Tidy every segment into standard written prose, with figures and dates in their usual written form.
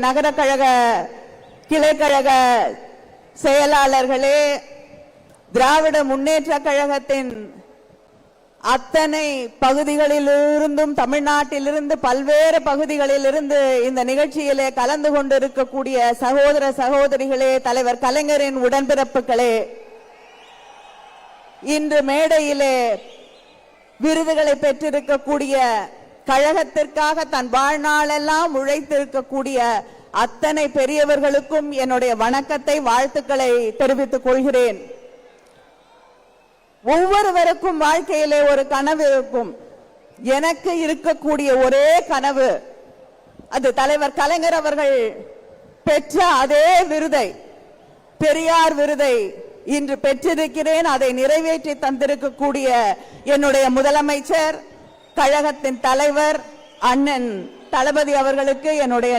நகர கழக கிளைக்கழக செயலாளர்களே, திராவிட முன்னேற்ற கழகத்தின் அத்தனை பகுதிகளிலிருந்தும் தமிழ்நாட்டிலிருந்து பல்வேறு பகுதிகளிலிருந்து இந்த நிகழ்ச்சியிலே கலந்து கொண்டிருக்கக்கூடிய சகோதர சகோதரிகளே, தலைவர் கலைஞரின் உடன்பிறப்புகளே, இன்று மேடையிலே விருதுகளை பெற்றிருக்கக்கூடிய கழகத்திற்காக தன் வாழ்நாளெல்லாம் உழைத்திருக்கக்கூடிய அத்தனை பெரியவர்களுக்கும் என்னுடைய வணக்கத்தை, வாழ்த்துக்களை தெரிவித்துக் கொள்கிறேன். ஒவ்வொருவருக்கும் வாழ்க்கையிலே ஒரு கனவு இருக்கும். எனக்கு இருக்கக்கூடிய ஒரே கனவு, அது தலைவர் கலைஞர் அவர்கள் பெற்ற அதே விருதை, பெரியார் விருதை இன்று பெற்றிருக்கிறேன். அதை நிறைவேற்றி தந்திருக்கக்கூடிய என்னுடைய முதலமைச்சர், கழகத்தின் தலைவர் அண்ணன் தளபதி அவர்களுக்கு என்னுடைய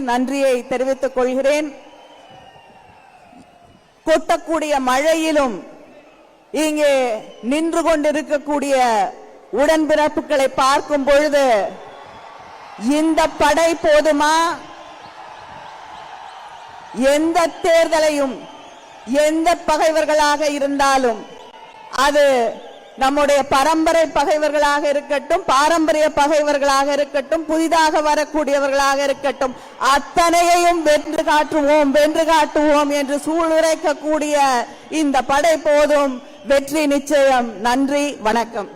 நன்றியை தெரிவித்துக் கொள்கிறேன். கொட்டக்கூடிய மழையிலும் இங்கே நின்று கொண்டிருக்கக்கூடிய உடன்பிறப்புகளை பார்க்கும் பொழுது இந்த படை போதுமா? எந்த தேர்தலையும் எந்த பகைவர்களாக இருந்தாலும், அது நம்முடைய பரம்பரை பகைவர்களாக இருக்கட்டும், பாரம்பரிய பகைவர்களாக இருக்கட்டும், புதிதாக வரக்கூடியவர்களாக இருக்கட்டும், அத்தனையையும் வென்று காட்டுவோம் என்று சூளுரைக்கக்கூடிய இந்த படை போதும், வெற்றி நிச்சயம். நன்றி, வணக்கம்.